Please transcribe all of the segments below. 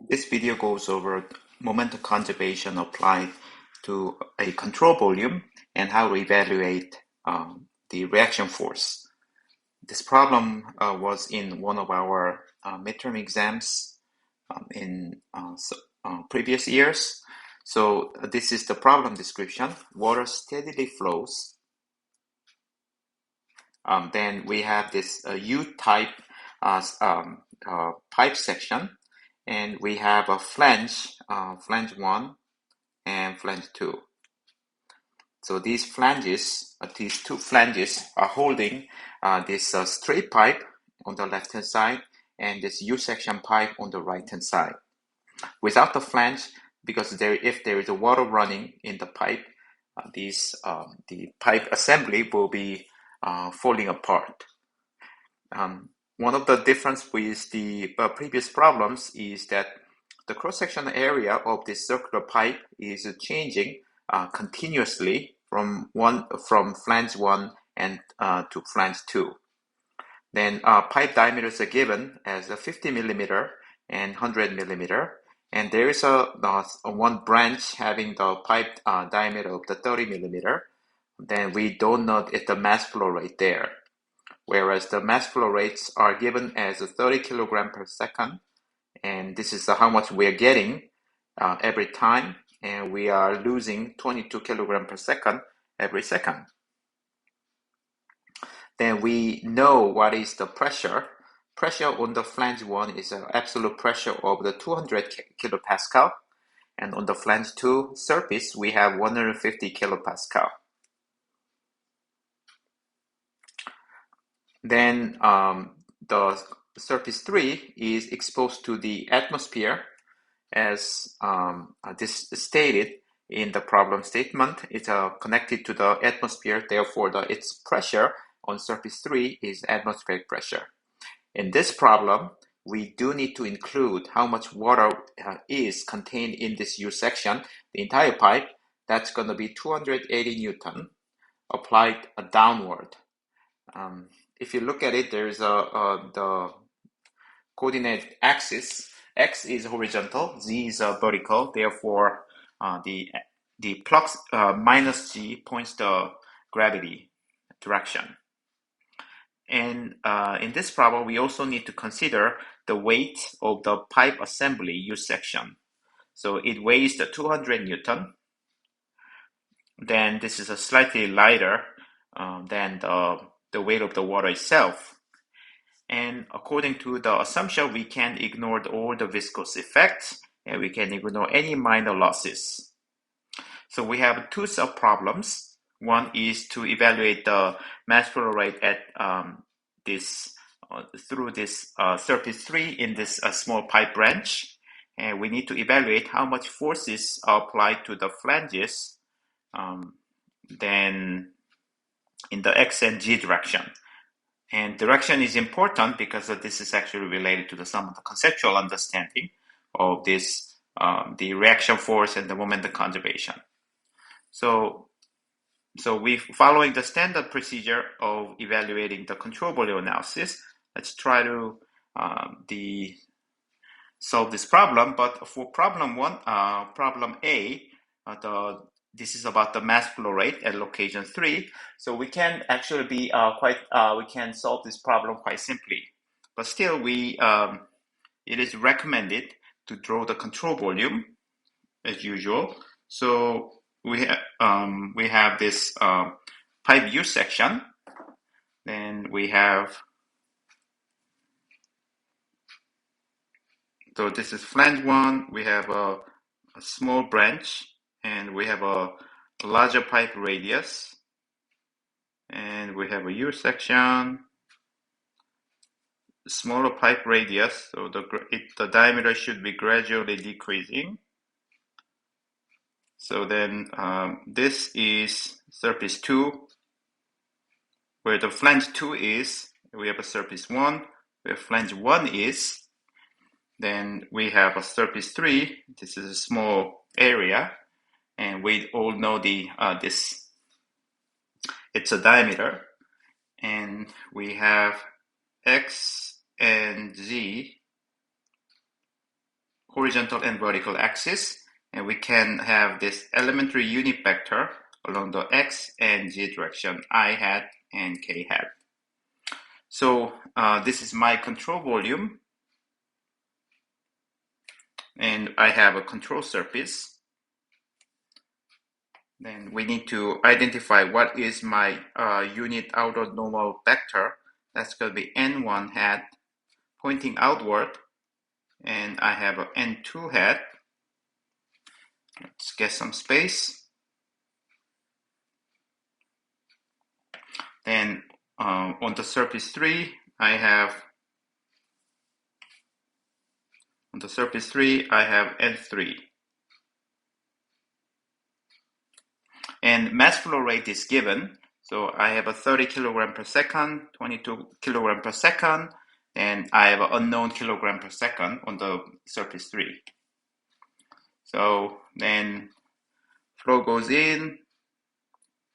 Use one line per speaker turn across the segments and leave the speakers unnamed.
This video goes over momentum conservation applied to a control volume and how to evaluate the reaction force. This problem was in one of our midterm exams in previous years. So this is the problem description. Water steadily flows. Then we have this U-type pipe section, and we have a flange, flange 1 and flange 2. So these flanges, these two flanges are holding this straight pipe on the left-hand side and this U-section pipe on the right-hand side. Without the flange, because if there is a water running in the pipe, the pipe assembly will be falling apart. One of the difference with the previous problems is that the cross-section area of this circular pipe is changing continuously from flange 1 and to flange 2. Then pipe diameters are given as a 50 millimeter and 100 millimeter. And there is a one branch having the pipe diameter of the 30 millimeter. Then we don't know if the mass flow rate there. Whereas the mass flow rates are given as 30 kilogram per second. And this is how much we're getting every time. And we are losing 22 kilogram per second every second. Then we know what is the pressure. Pressure on the flange 1 is an absolute pressure of the 200 kilopascal. And on the flange 2 surface, we have 150 kilopascal. Then the surface 3 is exposed to the atmosphere as this stated in the problem statement. It's connected to the atmosphere, therefore its pressure on surface 3 is atmospheric pressure. In this problem, we do need to include how much water is contained in this U section, the entire pipe. That's going to be 280 Newton applied downward. If you look at it, there is the coordinate axis. X is horizontal, Z is vertical. Therefore, the plus minus G points the gravity direction. And in this problem, we also need to consider the weight of the pipe assembly U section. So it weighs the 200 Newton. Then this is a slightly lighter than the weight of the water itself. And according to the assumption, we can ignore all the viscous effects, and we can ignore any minor losses. So we have two sub-problems. One is to evaluate the mass flow rate at through this surface 3 in this small pipe branch. And we need to evaluate how much forces are applied to the flanges then in the X and G direction. And direction is important because this is actually related to some of the conceptual understanding of this, the reaction force and the momentum conservation. So we following the standard procedure of evaluating the control volume analysis. Let's try to solve this problem. But for problem 1, problem A, this is about the mass flow rate at location 3. So we can actually be we can solve this problem quite simply. But still, it is recommended to draw the control volume as usual. So we have this pipe U section. Then we have, so this is flange 1. We have a small branch. And we have a larger pipe radius, and we have a U section, smaller pipe radius, so the diameter should be gradually decreasing. So then this is surface 2, where the flange 2 is. We have a surface 1, where flange 1 is. Then we have a surface 3. This is a small area. And we all know it's a diameter. And we have X and Z. horizontal and vertical axis, and we can have this elementary unit vector along the x and z direction, I hat and k hat. So this is my control volume, and I have a control surface. Then we need to identify what is my unit outer normal vector. That's going to be n1 hat pointing outward, and I have a n2 hat. Let's get some space. Then on the surface 3, I have n3. And mass flow rate is given. So I have a 30 kilogram per second, 22 kilogram per second, and I have an unknown kilogram per second on the surface 3. So then flow goes in,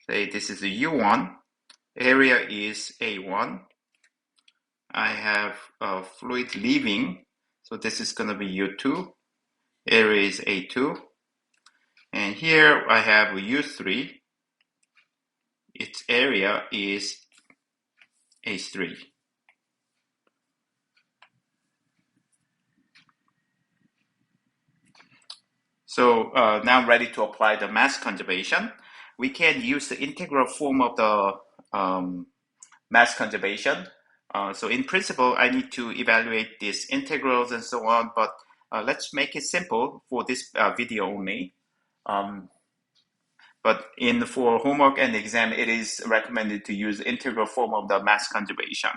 say this is a U1, area is A1. I have fluid leaving, so this is going to be U2, area is A2. And here I have a U3, its area is A3. So now I'm ready to apply the mass conservation. We can use the integral form of the mass conservation. So in principle, I need to evaluate these integrals and so on, but let's make it simple for this video only. But for homework and exam, it is recommended to use the integral form of the mass conservation.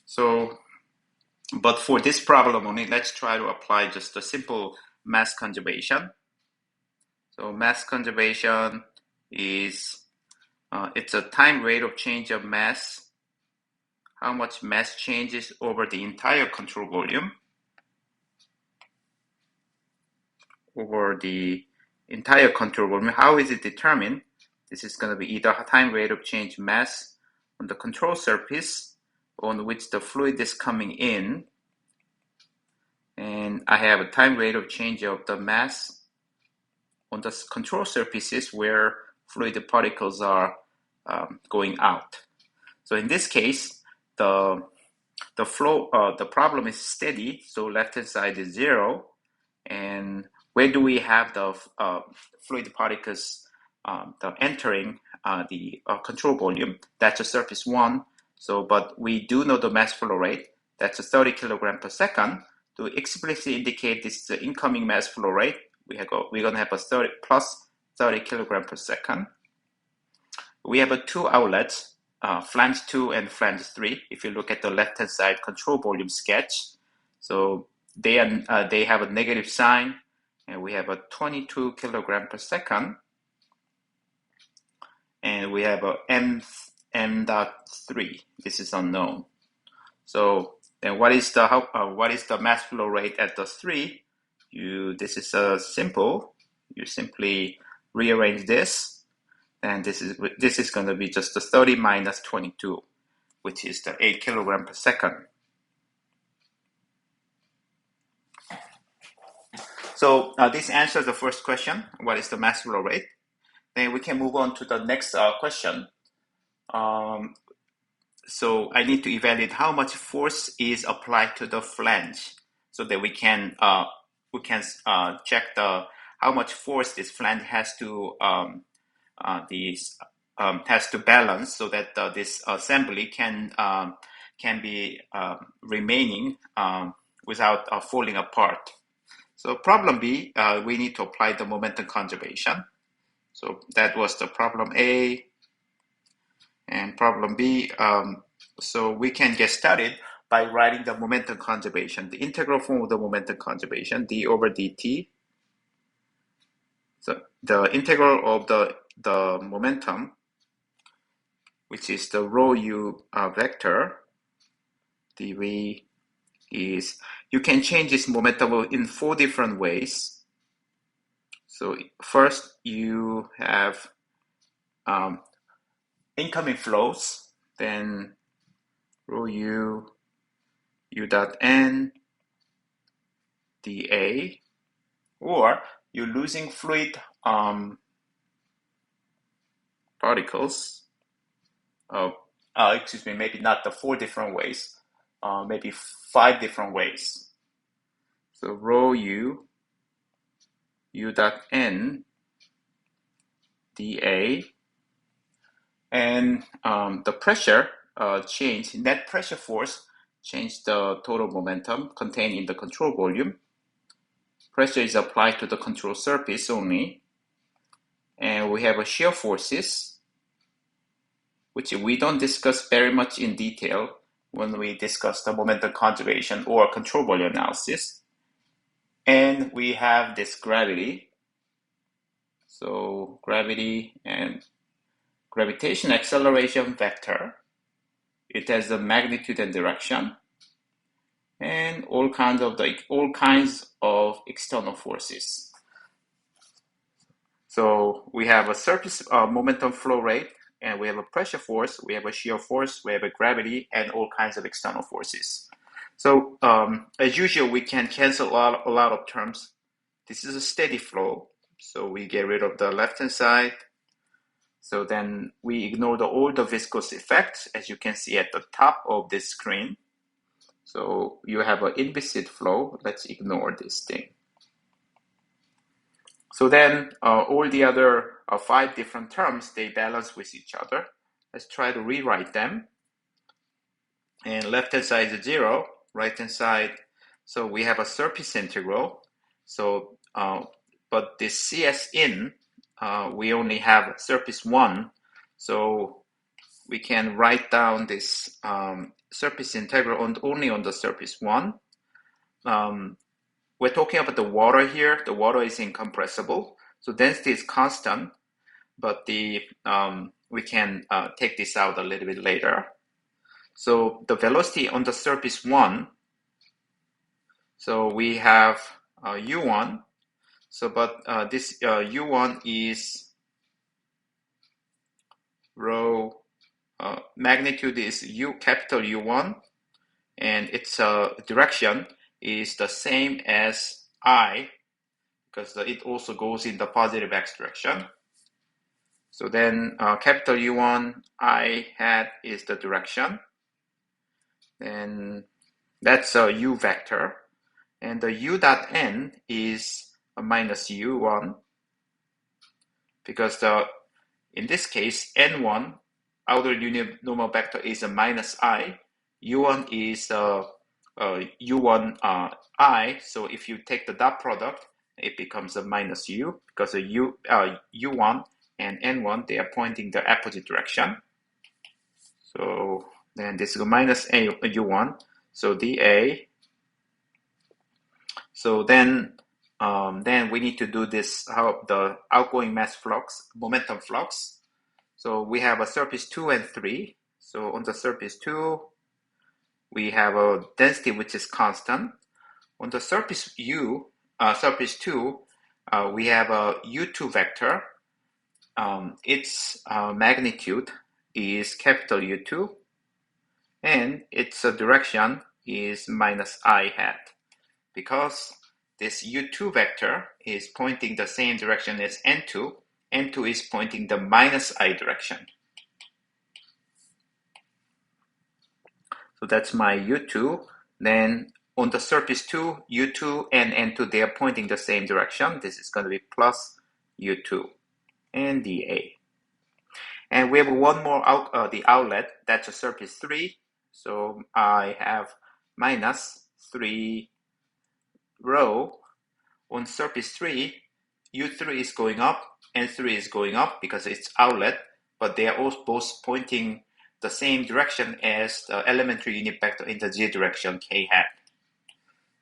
So, but for this problem only, let's try to apply just a simple mass conservation. So mass conservation is, it's a time rate of change of mass, how much mass changes over the entire control volume, How is it determined? This is going to be either time rate of change mass on the control surface on which the fluid is coming in, and I have a time rate of change of the mass on the control surfaces where fluid particles are going out. So in this case, the problem is steady, so left hand side is 0, and where do we have the fluid particles entering the control volume? That's a surface 1. So, but we do know the mass flow rate. That's a 30 kilogram per second. To explicitly indicate this is the incoming mass flow rate, we're going to have a plus 30 kilogram per second. We have two outlets, flange 2 and flange 3. If you look at the left-hand side control volume sketch, so they have a negative sign, and we have a 22 kilogram per second, and we have a m.3. This is unknown. So then, what is the mass flow rate at the 3? This is simple. You simply rearrange this, and this is going to be just the 30 minus 22, which is the 8 kilogram per second. So this answers the first question, what is the mass flow rate? Then we can move on to the next question. So I need to evaluate how much force is applied to the flange, so that we can check how much force this flange has to balance, so that this assembly can be remaining without falling apart. So problem B, we need to apply the momentum conservation. So that was the problem A. And problem B, so we can get started by writing the momentum conservation, the integral form of the momentum conservation, d over dt. So the integral of the momentum, which is the rho u vector, dv, is, you can change this momentum in 4 different ways. So first you have incoming flows, then rho u, u dot n, dA, or you're losing fluid particles. Excuse me, maybe not the 4 different ways, maybe 5 different ways. So rho u dot n dA, and the pressure change, net pressure force change the total momentum contained in the control volume. Pressure is applied to the control surface only, and we have a shear forces, which we don't discuss very much in detail when we discuss the momentum conservation or control volume analysis. And we have this gravity. So gravity and gravitation acceleration vector. It has the magnitude and direction, and all kinds of external forces. So we have a surface momentum flow rate, and we have a pressure force, we have a shear force, we have a gravity, and all kinds of external forces. So as usual, we can cancel a lot of terms. This is a steady flow, so we get rid of the left-hand side. So then we ignore all the viscous effects, as you can see at the top of this screen. So you have an inviscid flow. Let's ignore this thing. So then all the other 5 different terms, they balance with each other. Let's try to rewrite them. And left-hand side is 0, right-hand side. So we have a surface integral. So, but this CS in, we only have surface 1. So we can write down this surface integral only on the surface 1. We're talking about the water here. The water is incompressible, so density is constant, but we can take this out a little bit later. So the velocity on the surface 1, so we have u1, so but this u1 is rho, magnitude is capital U1, and its direction is the same as I, because it also goes in the positive x direction. So then capital U1 I hat is the direction, and that's a u vector, and the u dot n is a minus u1, because in this case n1 outer linear normal vector is a minus I, u1 is u1 I, so if you take the dot product, it becomes a minus u, because u1 and n1, they are pointing the opposite direction. So then this is a minus u1, so dA. So then we need to do this, the outgoing mass flux, momentum flux. So we have a surface 2 and 3. So on the surface 2, we have a density which is constant. On the surface 2, we have a u2 vector. Its magnitude is capital U2, and its direction is minus I hat, because this u2 vector is pointing the same direction as n2. n2 is pointing the minus I direction. So that's my u2. Then on the surface 2, u2 and n2, they are pointing the same direction. This is going to be plus u2 and dA. And we have one more the outlet, that's a surface 3. So I have minus 3 rho. On surface 3, u3 is going up, n3 is going up because it's outlet, but they are both pointing the same direction as the elementary unit vector in the z direction k hat.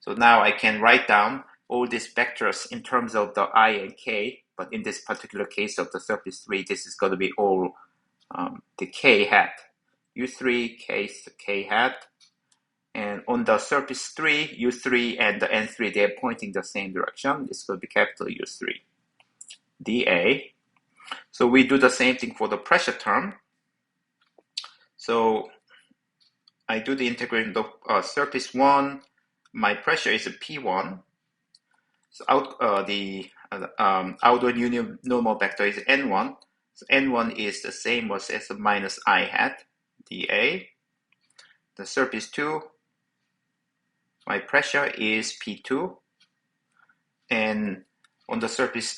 So now I can write down all these vectors in terms of the I and k, but in this particular case of the surface 3, this is going to be all the k hat, u3 k hat, and on the surface 3, u3 and the n3, they're pointing the same direction. This will be capital U3 dA. So we do the same thing for the pressure term. So I do the integration of surface 1. My pressure is P1, the outward union normal vector is n1. So n1 is the same as minus I hat dA. The surface 2, my pressure is P2, and on the surface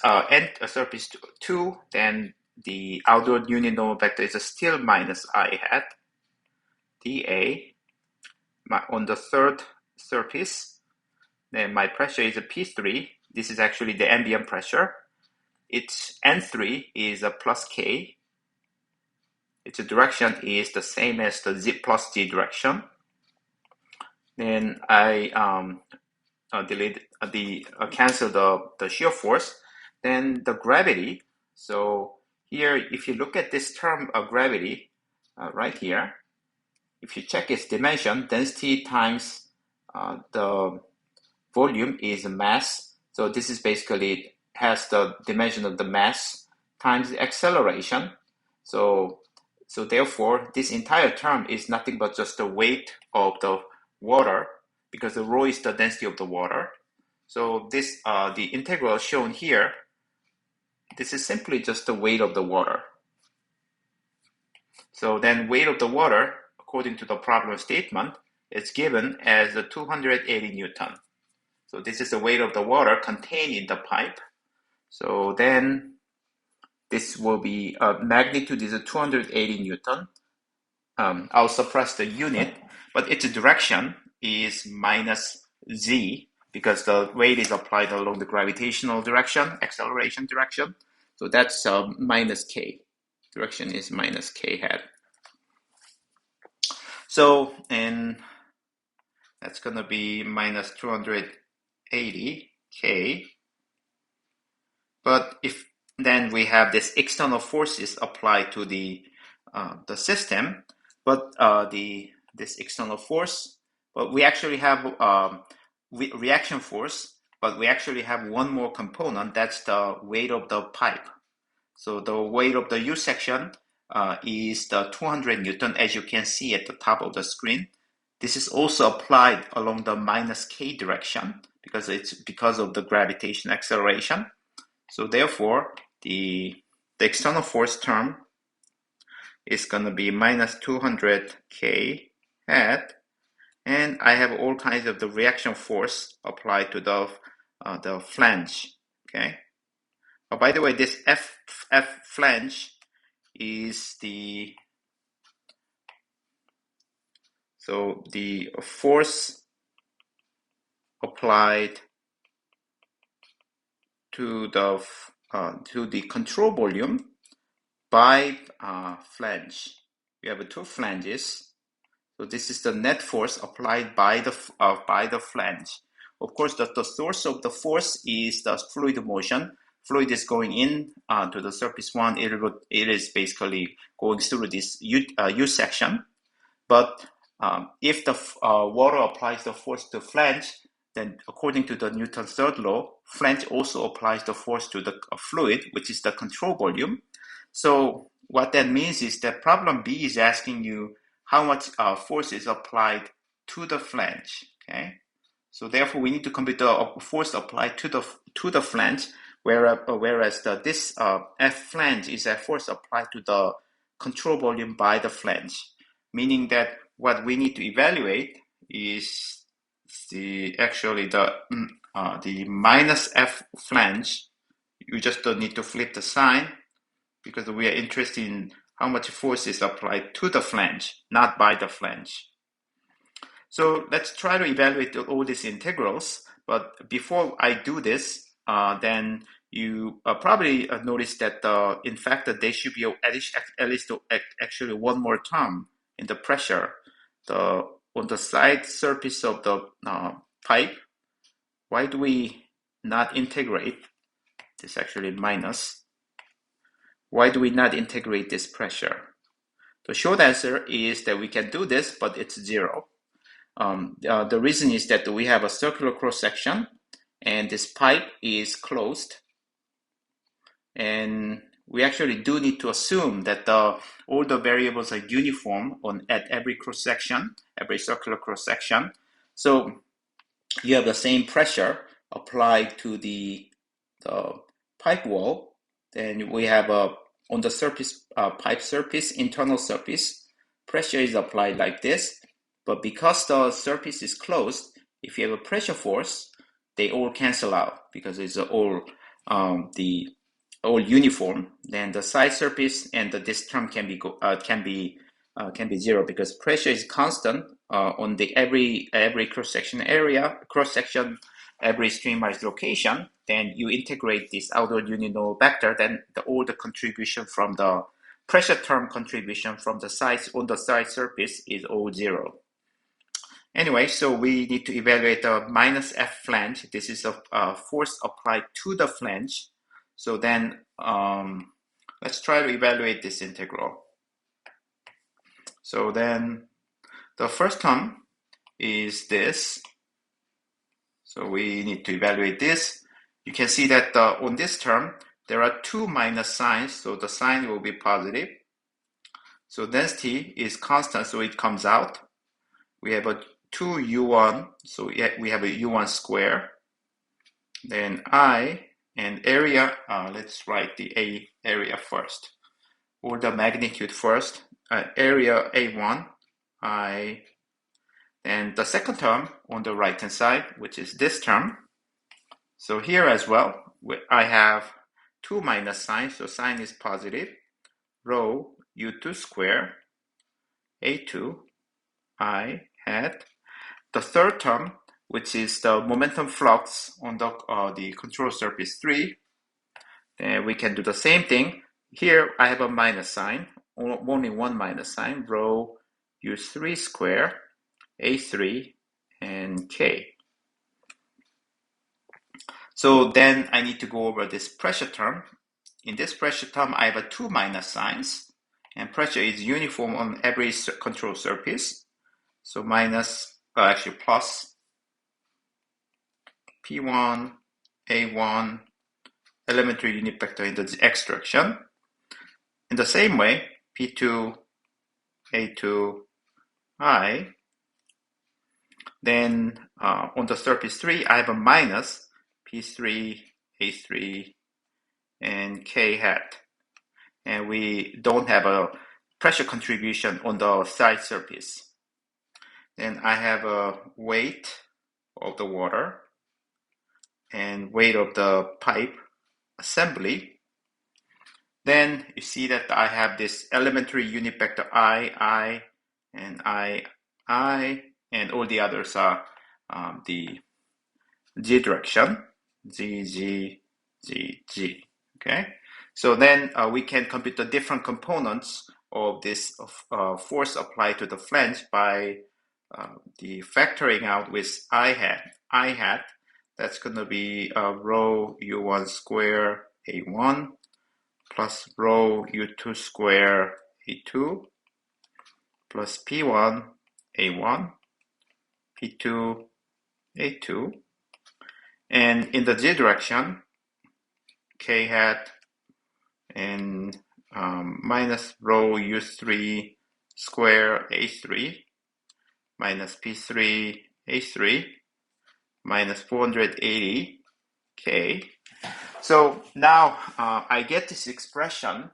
surface 2, then the outward union normal vector is still minus I hat dA. On the third surface, then my pressure is a P3. This is actually the ambient pressure. Its N3 is a plus K. Its direction is the same as the Z plus G direction. Then I cancel the shear force. Then the gravity. So here, if you look at this term of gravity right here, if you check its dimension, density times the volume is mass. So this is basically has the dimension of the mass times the acceleration. So therefore, this entire term is nothing but just the weight of the water, because the rho is the density of the water. So this the integral shown here, this is simply just the weight of the water. So then weight of the water, according to the problem statement, is given as 280 Newton. So this is the weight of the water contained in the pipe. So then this will be magnitude is 280 Newton. I'll suppress the unit, but its direction is minus Z, because the weight is applied along the gravitational direction, acceleration direction. So that's minus K. Direction is minus K hat. So, and that's going to be minus 280 K. But if then we have this external forces applied to the system, but this external force, but we actually have reaction force, but we actually have one more component, that's the weight of the pipe. So the weight of the U section is the 200 Newton, as you can see at the top of the screen. This is also applied along the minus K direction, because it's because of the gravitation acceleration. So therefore, the external force term is going to be minus 200 K hat, and I have all kinds of the reaction force applied to the flange. Okay. By the way, this F flange is the force applied to the control volume by flange. We have two flanges. So this is the net force applied by the flange. Of course, the source of the force is the fluid motion. Fluid is going in to the surface 1. It is basically going through this U section. But if the water applies the force to flange, then according to the Newton's third law, flange also applies the force to the fluid, which is the control volume. So what that means is that problem B is asking you how much force is applied to the flange. Okay, so therefore we need to compute the force applied to the flange, whereas this F flange is a force applied to the control volume by the flange, meaning that what we need to evaluate is the minus F flange. You just don't need to flip the sign, because we are interested in how much force is applied to the flange, not by the flange. So let's try to evaluate all these integrals. But before I do this, then you probably notice that in fact that there should be at least actually one more term in the pressure. On the side surface of the pipe, why do we not integrate this? Actually minus. Why do we not integrate this pressure? The short answer is that we can do this, but it's 0. The reason is that we have a circular cross section, and this pipe is closed, and we actually do need to assume that all the variables are uniform at every cross section, every circular cross section. So you have the same pressure, applied to the pipe wall, then we have on the surface, pipe surface, internal surface, pressure is applied like this. But because the surface is closed, if you have a pressure force, they all cancel out because it's all uniform. Then the side surface and this term can be zero because pressure is constant on the every cross section area, every streamline location. Then you integrate this outward unit vector. Then all the contribution from the pressure term contribution from the sides on the side surface is all zero. Anyway, so we need to evaluate the minus F flange. This is a force applied to the flange. So then let's try to evaluate this integral. So then the first term is this. So we need to evaluate this. You can see that on this term, there are two minus signs, so the sign will be positive. So density is constant, so it comes out. We have a 2u1, so we have a u1 square. Then I and area, let's write the area first, or the magnitude first. Area A1, I, and the second term on the right hand side, which is this term. So here as well, I have two minus signs, so sign is positive. Rho u2 square A2 I hat. The third term, which is the momentum flux on the control surface 3, then we can do the same thing. Here I have a minus sign, only one minus sign, rho u3 square A3 and K. So then I need to go over this pressure term. In this pressure term, I have two minus signs, and pressure is uniform on every control surface. So minus, actually plus P1, A1, elementary unit vector in the x direction. In the same way, P2, A2, I. Then on the surface 3, I have a minus P3, A3, and K hat. And we don't have a pressure contribution on the side surface. Then I have a weight of the water and weight of the pipe assembly. Then you see that I have this elementary unit vector I, and I, and all the others are the G direction, G. Okay, so then we can compute the different components of this force applied to the flange by the factoring out with I hat. That's going to be rho u1 square A1 plus rho u2 square A2 plus P1 A1 P2 A2, and in the Z direction, K hat and minus rho U3 square A3 minus P3 A3 minus 480 K. So now I get this expression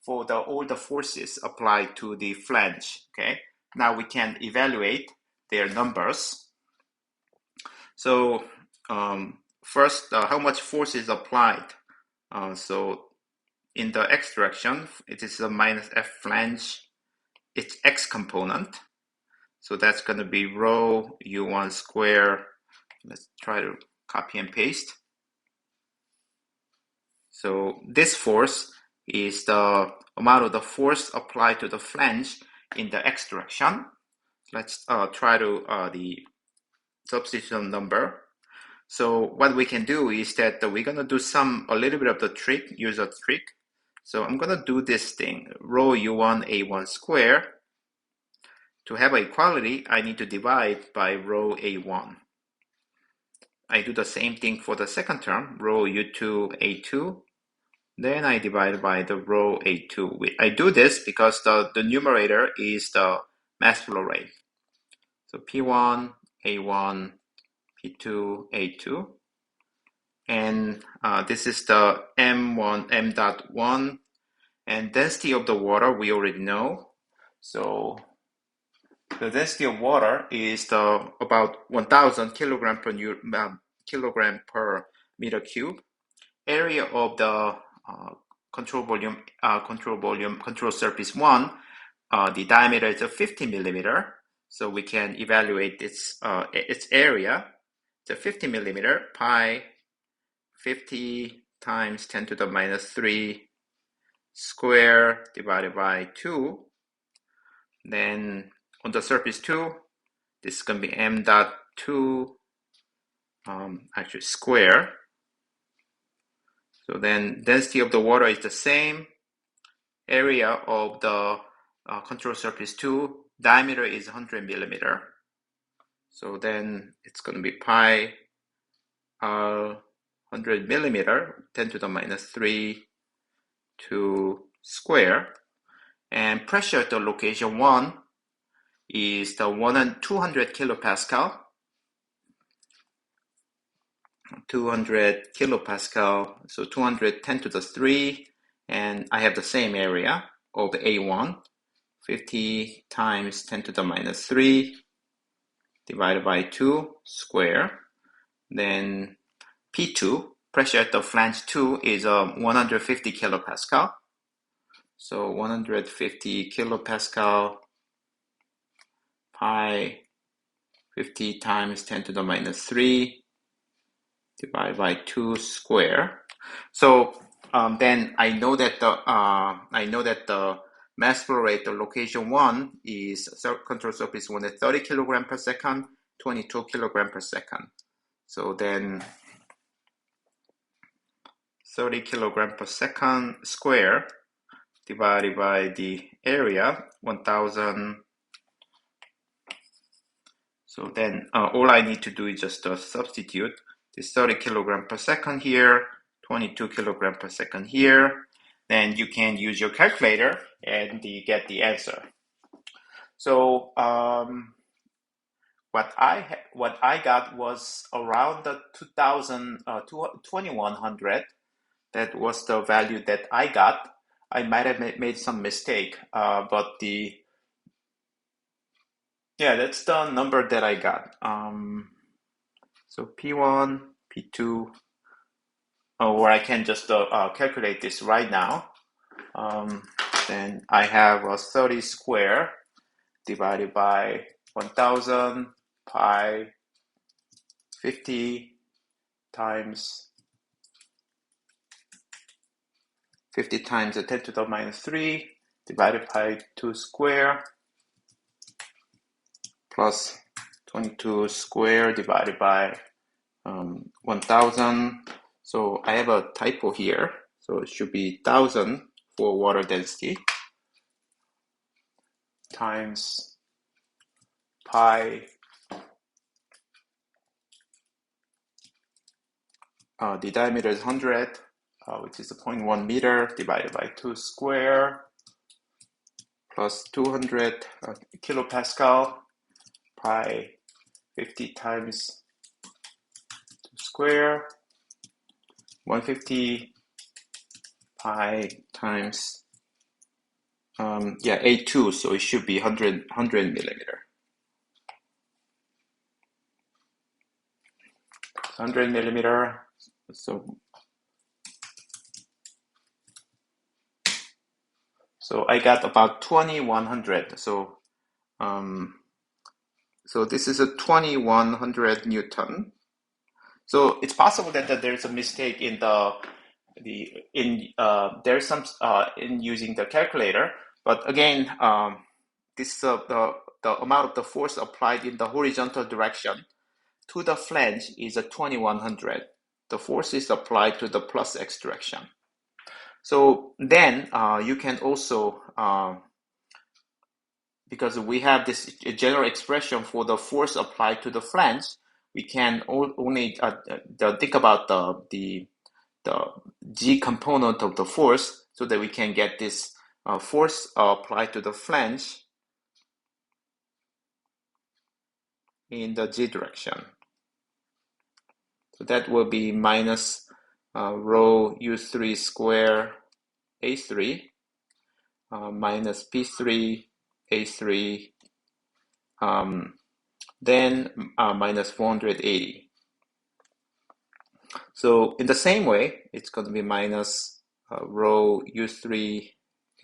for all the forces applied to the flange. Okay, now we can evaluate their numbers. So first, how much force is applied? So in the x direction, it is a minus F flange, its x component. So that's going to be rho u1 square. Let's try to copy and paste. So this force is the amount of the force applied to the flange in the x direction. Let's try to the substitution number. So what we can do is that we're going to do a little bit of the trick, use a trick. So I'm going to do this thing, rho u1 a1 square. To have equality, I need to divide by rho a1. I do the same thing for the second term, rho u2 a2. Then I divide by the rho a2. I do this because the numerator is the mass flow rate. So P1, A1, P2, A2. and this is the M1, M dot 1, and density of the water we already know. So the density of water is about 1,000 kilogram per meter cube. Area of the control surface 1, the diameter is 50 millimeter. So we can evaluate its area. It's 50 millimeter, pi 50 times 10 to the minus 3 square divided by 2. Then on the surface 2, this is going to be m dot 2 actually square. So then density of the water is the same. Area of the control surface 2, diameter is 100 millimeter. So then it's going to be pi 100 millimeter, 10 to the minus 3 to square. And pressure at the location 1 is the 200 kilopascal. 200 kilopascal, so 210 to the 3, and I have the same area of the A1, 50 times 10 to the minus 3 divided by 2 square. Then P2, pressure at the flange 2 is 150 kilopascal. So 150 kilopascal pi 50 times 10 to the minus 3 divided by 2 square. So then I know that the mass flow rate, the location 1 is control surface 1 at 30 kilogram per second, 22 kilogram per second. So then 30 kilogram per second square divided by the area 1,000. So then all I need to do is just substitute this 30 kilogram per second here, 22 kilogram per second here. Then you can use your calculator and you get the answer. So what I got was around the 2100. That was the value that I got. I might have made some mistake, but that's the number that I got. So P1, P2, or I can just calculate this right now. Then I have 30 square divided by 1,000 pi 50 times 10 to the minus 3 divided by 2 square plus 22 square divided by 1,000. So I have a typo here. So it should be 1,000 for water density times pi the diameter is 100, which is 0.1 meter divided by 2 square plus 200 kilopascal pi 50 times 2 square 150 pi times A2, so it should be 100 millimeter. 100 millimeter. So I got about 2,100. So this is a 2,100 Newton. So it's possible that there's a mistake in there's some in using the calculator, but again, this the amount of the force applied in the horizontal direction to the flange is a 2,100. The force is applied to the plus x direction. So then you can also, because we have this general expression for the force applied to the flange, we can only think about the g component of the force, so that we can get this force applied to the flange in the g direction. So that will be minus rho U3 square A3 minus P3 A3 then minus 480. So in the same way, it's going to be minus rho U3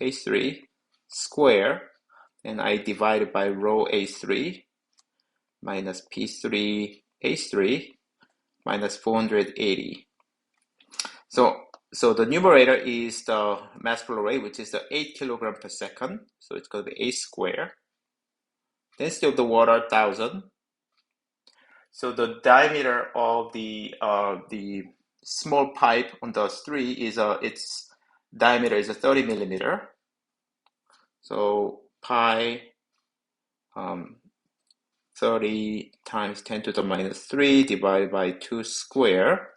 A3 square, and I divide it by rho A3 minus P3 A3 minus 480. So the numerator is the mass flow rate, which is the 8 kilogram per second. So it's going to be A square. Density of the water, 1,000. So the diameter of the small pipe on the street is its diameter is a 30 millimeter. So pi 30 times 10 to the minus 3 divided by 2 square.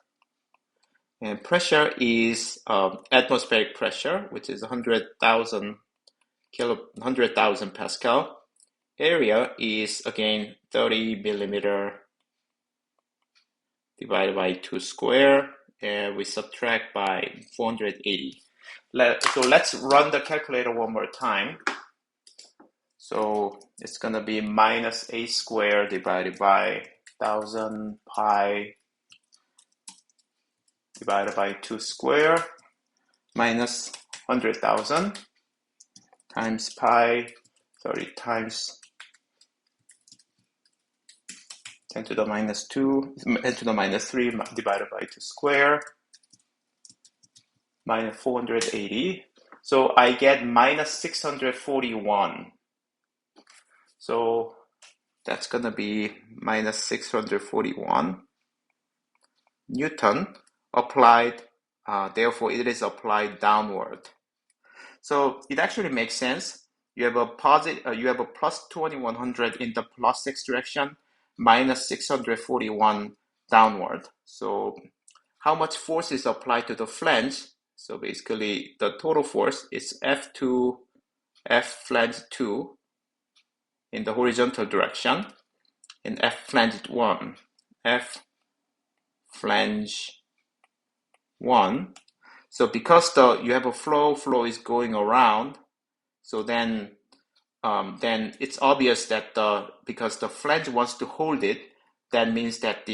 And pressure is atmospheric pressure, which is 100,000 Pascal. Area is again 30 millimeter divided by 2 square, and we subtract by 480. So let's run the calculator one more time. So it's going to be minus A squared divided by 1,000 pi divided by 2 square minus 100,000 times pi, times 10 to the minus 2, 10 to the minus 3 divided by 2 square, minus 480. So I get minus 641. So that's going to be minus 641 Newton applied, therefore it is applied downward. So it actually makes sense. You have a plus 2100 in the plus x direction, minus 641 downward. So how much force is applied to the flange? So basically the total force is F flange 2 in the horizontal direction, and F flange 1. So because you have a flow is going around, so then it's obvious that because the flange wants to hold it, that means that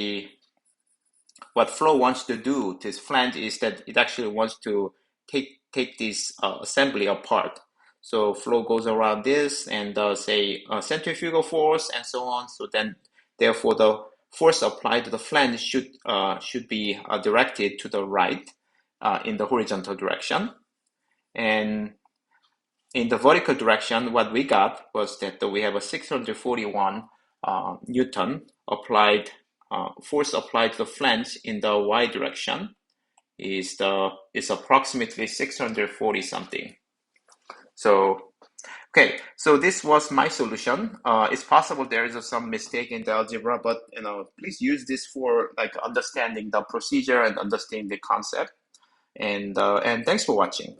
what flow wants to do, this flange, is that it actually wants to take this assembly apart. So flow goes around this and say centrifugal force and so on. So then therefore the force applied to the flange should be directed to the right in the horizontal direction. And in the vertical direction, what we got was that we have a 641 Newton force applied to the flange in the y direction is approximately 640 something. So okay, so this was my solution. It's possible there is some mistake in the algebra, but please use this for understanding the procedure and understanding the concept. And thanks for watching.